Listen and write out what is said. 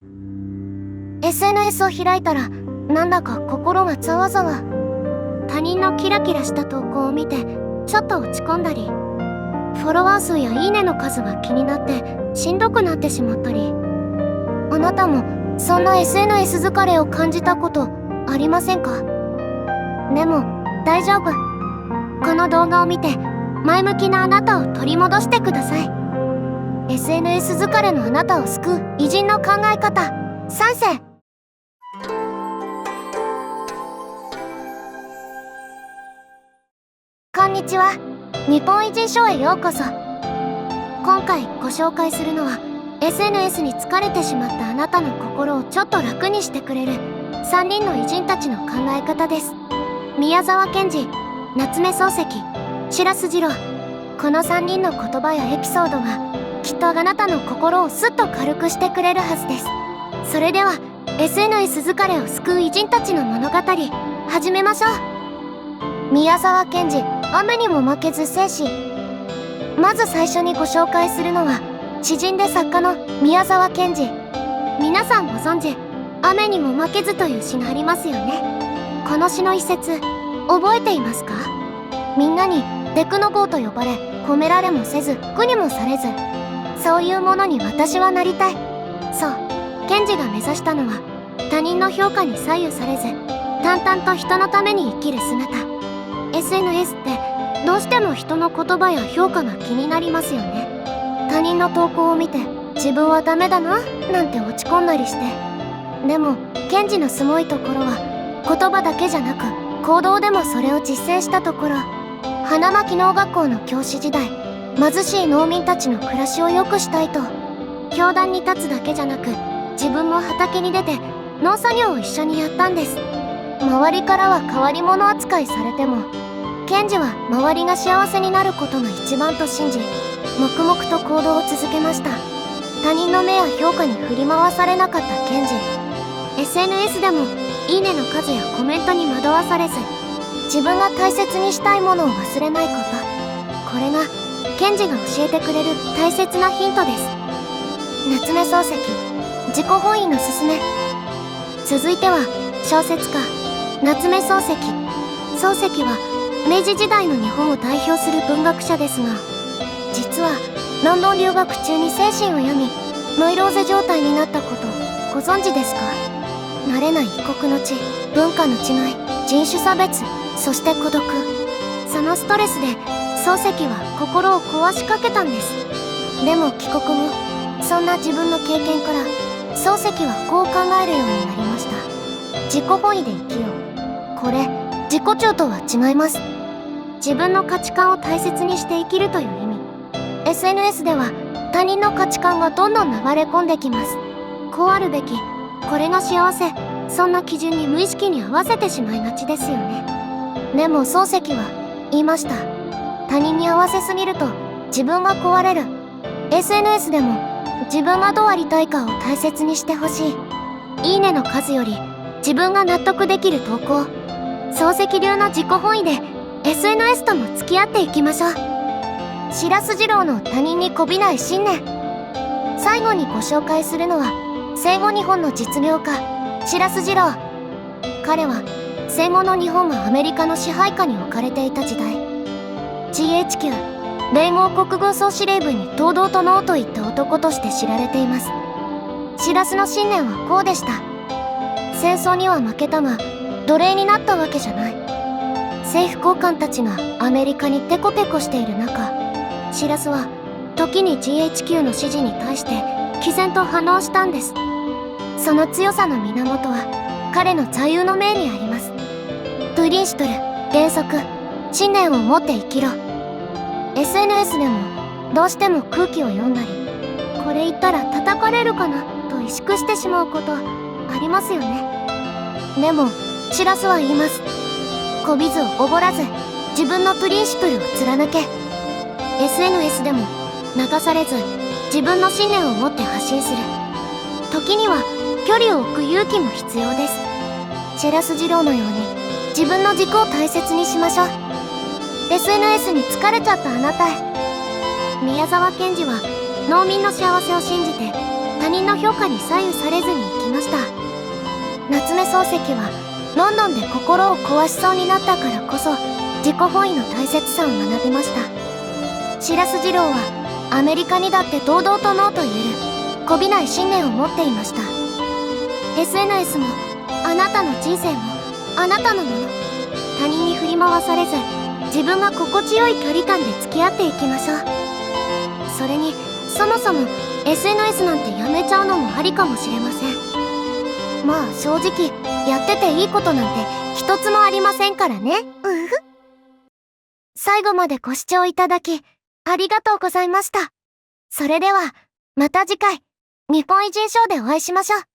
SNS を開いたらなんだか心がざわざわ。他人のキラキラした投稿を見てちょっと落ち込んだり、フォロワー数やいいねの数が気になってしんどくなってしまったり。あなたもそんな SNS 疲れを感じたことありませんか？でも大丈夫。この動画を見て前向きなあなたを取り戻してください。 SNS 疲れのあなたを救う偉人の考え方3選。こんにちは。日本偉人賞へようこそ。今回ご紹介するのは SNS に疲れてしまったあなたの心をちょっと楽にしてくれる3人の偉人たちの考え方です。宮沢賢治、夏目漱石、白洲次郎。この3人の言葉やエピソードがきっとあなたの心をスッと軽くしてくれるはずです。それでは SNS 疲れを救う偉人たちの物語始めましょう。宮沢賢治、雨にも負けず静止。まず最初にご紹介するのは詩人で作家の宮沢賢治。皆さんご存知「雨にも負けず」という詩がありますよね。この詩の一節覚えていますか？みんなにデクノボーと呼ばれ、褒められもせず苦にもされず、そういうものに私はなりたい。そう、賢治が目指したのは他人の評価に左右されず淡々と人のために生きる姿。 SNS ってどうしても人の言葉や評価が気になりますよね。他人の投稿を見て自分はダメだななんて落ち込んだりして。でも賢治のすごいところは言葉だけじゃなく行動でもそれを実践したところ。花巻農学校の教師時代、貧しい農民たちの暮らしを良くしたいと教壇に立つだけじゃなく自分も畑に出て農作業を一緒にやったんです。周りからは変わり者扱いされても賢治は周りが幸せになることが一番と信じ黙々と行動を続けました。他人の目や評価に振り回されなかった賢治。 SNS でもいいねの数やコメントに惑わされず自分が大切にしたいものを忘れないこと。これが賢治が教えてくれる大切なヒントです。夏目漱石、自己本位のすすめ。続いては小説家夏目漱石。漱石は明治時代の日本を代表する文学者ですが、実はロンドン留学中に精神を病みノイローゼ状態になったことご存知ですか？慣れない異国の地、文化の違い、人種差別、そして孤独。そのストレスで漱石は心を壊しかけたんです。でも帰国後、そんな自分の経験から漱石はこう考えるようになりました。自己本位で生きよう。これ自己中とは違います。自分の価値観を大切にして生きるという意味。 SNS では他人の価値観がどんどん流れ込んできます。こうあるべき、これが幸せ、そんな基準に無意識に合わせてしまいがちですよね。でも漱石は言いました。他人に合わせすぎると自分が壊れる。 SNS でも自分がどうありたいかを大切にしてほしい。いいねの数より自分が納得できる投稿。漱石流の自己本位で SNS とも付き合っていきましょう。白洲次郎の他人に媚びない信念。最後にご紹介するのは戦後日本の実業家白洲次郎。彼は戦後の日本がアメリカの支配下に置かれていた時代、 GHQ 連合国軍総司令部に堂々とノーと言った男として知られています。白洲の信念はこうでした。戦争には負けたが奴隷になったわけじゃない。政府高官たちがアメリカにテコテコしている中、白洲は時に GHQ の指示に対して毅然と反応したんです。その強さの源は彼の座右の銘にあります。プリンシトル、原則、信念を持って生きろ。 SNS でもどうしても空気を読んだり、これ言ったら叩かれるかなと萎縮してしまうことありますよね。でも白洲は言います。こびずおごらず自分のプリンシプルを貫け。 SNS でも流されず自分の信念を持って発信する。時には距離を置く勇気も必要です。白洲次郎のように自分の軸を大切にしましょう。 SNS に疲れちゃったあなたへ。宮沢賢治は農民の幸せを信じて他人の評価に左右されずに生きました。夏目漱石はロンドンで心を壊しそうになったからこそ自己本位の大切さを学びました。白洲次郎はアメリカにだって堂々とノーと言えるこびない信念を持っていました。 SNS もあなたの人生もあなたのもの。他人に振り回されず自分が心地よい距離感で付き合っていきましょう。それにそもそも SNS なんてやめちゃうのもありかもしれません。まあ正直やってていいことなんて一つもありませんからね。最後までご視聴いただきありがとうございました。それではまた次回日本偉人ショーでお会いしましょう。